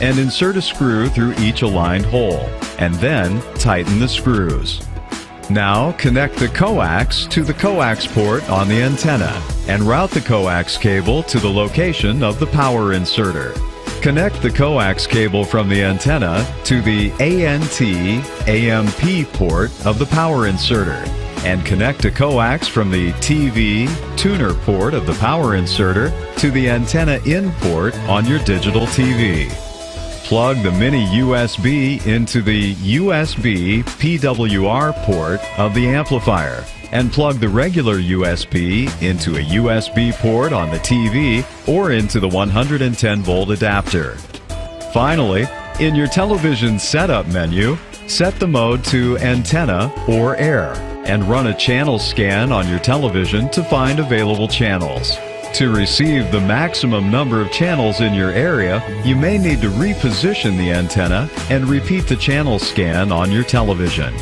And insert a screw through each aligned hole, and then tighten the screws. Now connect the coax to the coax port on the antenna and route the coax cable to the location of the power inserter. Connect the coax cable from the antenna to the ANT/AMP port of the power inserter and connect a coax from the TV tuner port of the power inserter to the antenna in port on your digital TV. Plug the mini USB into the USB PWR port of the amplifier and plug the regular USB into a USB port on the TV or into the 110 volt adapter. Finally, in your television setup menu, set the mode to antenna or air and run a channel scan on your television to find available channels. To receive the maximum number of channels in your area, you may need to reposition the antenna and repeat the channel scan on your television.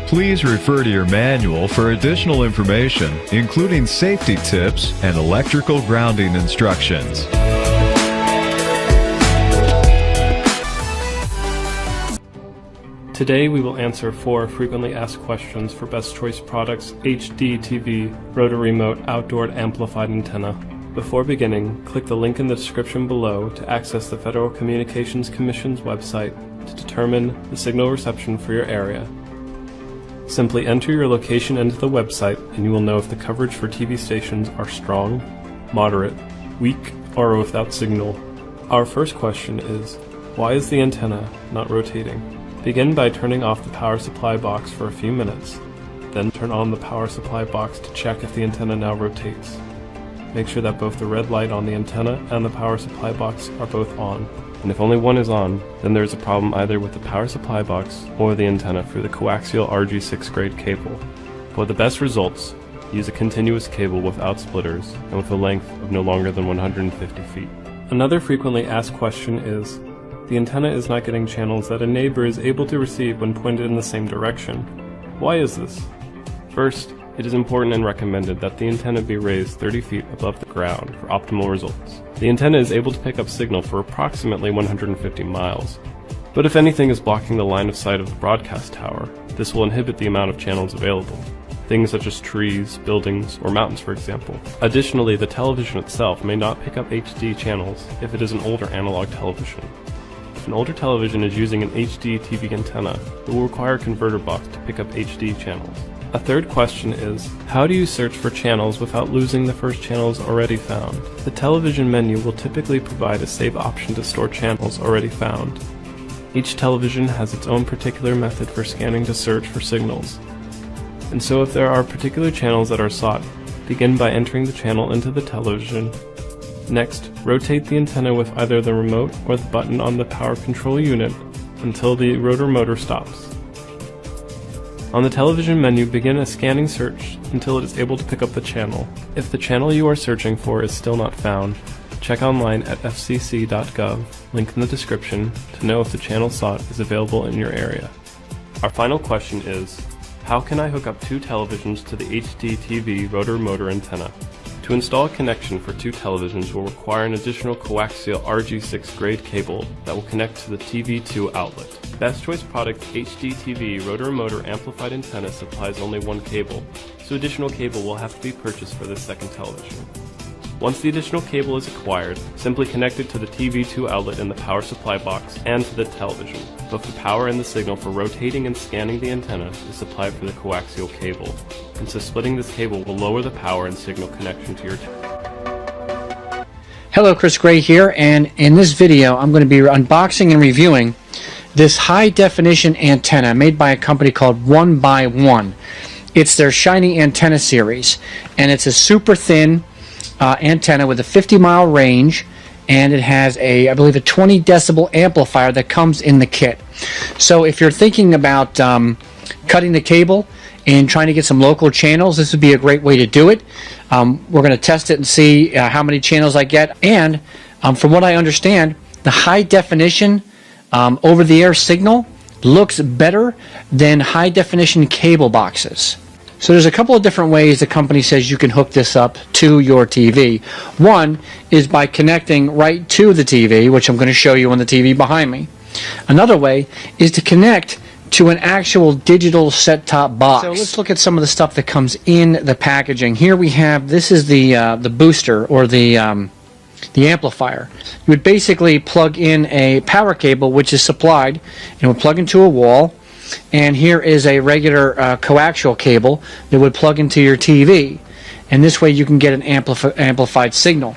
Please refer to your manual for additional information, including safety tips and electrical grounding instructions. Today we will answer 4 frequently asked questions for Best Choice Products HD TV Rotary Remote Outdoor Amplified Antenna. Before beginning, click the link in the description below to access the Federal Communications Commission's website to determine the signal reception for your area. Simply enter your location into the website and you will know if the coverage for TV stations are strong, moderate, weak, or without signal. Our first question is, why is the antenna not rotating? Begin by turning off the power supply box for a few minutes, then turn on the power supply box to check if the antenna now rotates. Make sure that both the red light on the antenna and the power supply box are both on. And if only one is on, then there is a problem either with the power supply box or the antenna through the coaxial RG6 grade cable. For the best results, use a continuous cable without splitters and with a length of no longer than 150 feet. Another frequently asked question is, the antenna is not getting channels that a neighbor is able to receive when pointed in the same direction. Why is this? First, it is important and recommended that the antenna be raised 30 feet above the ground for optimal results. The antenna is able to pick up signal for approximately 150 miles. But if anything is blocking the line of sight of the broadcast tower, this will inhibit the amount of channels available. Things such as trees, buildings, or mountains, for example. Additionally, the television itself may not pick up HD channels if it is an older analog television. If an older television is using an HD TV antenna, it will require a converter box to pick up HD channels. A third question is, how do you search for channels without losing the first channels already found? The television menu will typically provide a save option to store channels already found. Each television has its own particular method for scanning to search for signals. And so if there are particular channels that are sought, begin by entering the channel into the television. Next, rotate the antenna with either the remote or the button on the power control unit until the rotor motor stops. On the television menu, begin a scanning search until it is able to pick up the channel. If the channel you are searching for is still not found, check online at fcc.gov, link in the description, to know if the channel sought is available in your area. Our final question is, how can I hook up two televisions to the HD TV rotor motor antenna? To install a connection for two televisions will require an additional coaxial RG6 grade cable that will connect to the TV2 outlet. Best Choice Product HD TV rotor motor amplified antenna supplies only one cable, so additional cable will have to be purchased for the second television. Once the additional cable is acquired, simply connect it to the TV2 outlet in the power supply box and to the television. Both the power and the signal for rotating and scanning the antenna is supplied through the coaxial cable, and so splitting this cable will lower the power and signal connection to your Hello, Chris Gray here, and in this video I'm going to be unboxing and reviewing this high-definition antenna made by a company called 1x1. It's their Shiny Antenna series, and it's a super thin antenna with a 50-mile range, and it has I believe a 20 decibel amplifier that comes in the kit. So if you're thinking about cutting the cable and trying to get some local channels, this would be a great way to do it. We're going to test it and see how many channels I get, and from what I understand, the high definition over-the-air signal looks better than high definition cable boxes. So there's a couple of different ways the company says you can hook this up to your TV. One is by connecting right to the TV, which I'm going to show you on the TV behind me. Another way is to connect to an actual digital set-top box. So let's look at some of the stuff that comes in the packaging. Here we have, this is the booster, or the amplifier. You would basically plug in a power cable which is supplied, and it would plug into a wall. And here is a regular coaxial cable that would plug into your TV, and this way you can get an amplified signal.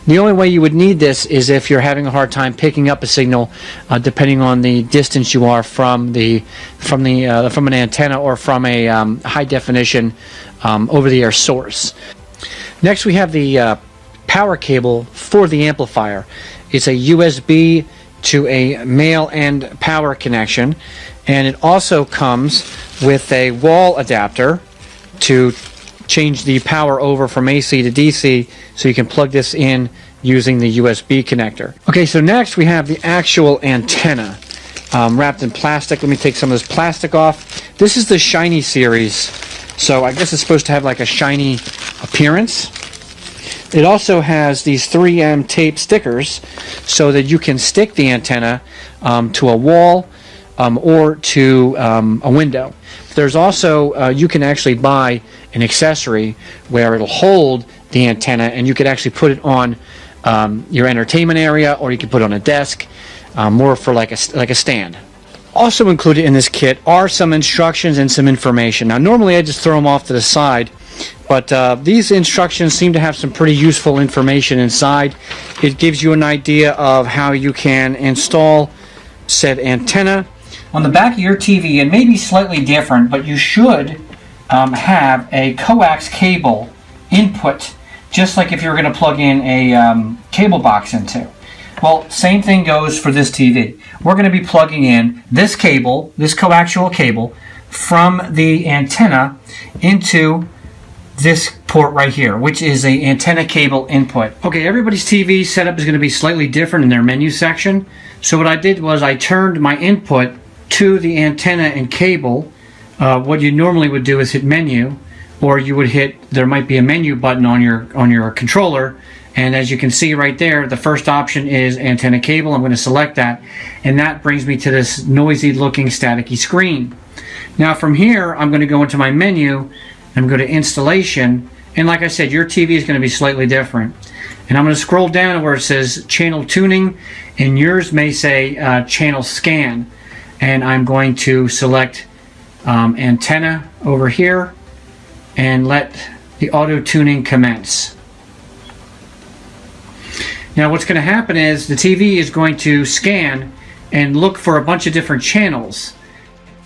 The only way you would need this is if you're having a hard time picking up a signal, depending on the distance you are from an antenna or from a high definition over-the-air source. Next, we have the power cable for the amplifier. It's a USB to a male end power connection, and it also comes with a wall adapter to change the power over from AC to DC, so you can plug this in using the USB connector. Okay, so next we have the actual antenna wrapped in plastic. Let me take some of this plastic off. This is the Shiny series, so I guess it's supposed to have like a shiny appearance. It also has these 3M tape stickers so that you can stick the antenna to a wall or to a window. There's also, you can actually buy an accessory where it'll hold the antenna, and you could actually put it on your entertainment area, or you could put it on a desk, more for like a stand. Also included in this kit are some instructions and some information. Now normally I just throw them off to the side, but these instructions seem to have some pretty useful information inside. It gives you an idea of how you can install said antenna. On the back of your TV, it may be slightly different, but you should have a coax cable input, just like if you were going to plug in a cable box into. Well, same thing goes for this TV. We're going to be plugging in this cable, this coaxial cable, from the antenna into this port right here, which is a antenna cable input. Okay, everybody's TV setup is going to be slightly different in their menu section. So what I did was I turned my input to the antenna and cable. What you normally would do is hit menu, or you would hit, there might be a menu button on your controller, and as you can see right there, the first option is antenna cable. I'm going to select that, and that brings me to this noisy looking staticky screen. Now from here I'm going to go into my menu, I'm going to installation, and like I said, your TV is going to be slightly different. And I'm going to scroll down to where it says channel tuning, and yours may say channel scan. And I'm going to select antenna over here and let the auto tuning commence. Now what's going to happen is the TV is going to scan and look for a bunch of different channels.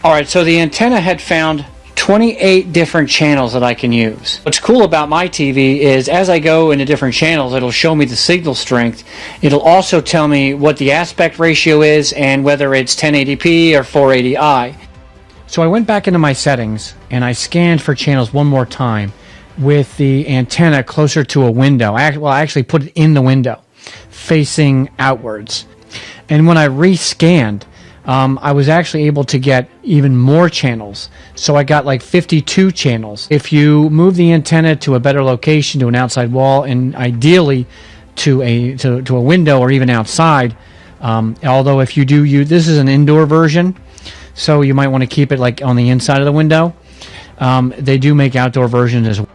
Alright, so the antenna had found 28 different channels that I can use. What's cool about my TV is as I go into different channels, it'll show me the signal strength. It'll also tell me what the aspect ratio is and whether it's 1080p or 480i. So I went back into my settings and I scanned for channels one more time with the antenna closer to a window. I actually put it in the window, facing outwards. And when I rescanned, I was actually able to get even more channels. So I got like 52 channels. If you move the antenna to a better location, to an outside wall, and ideally to a window or even outside, although if you do this is an indoor version, so you might want to keep it like on the inside of the window. They do make outdoor versions as well.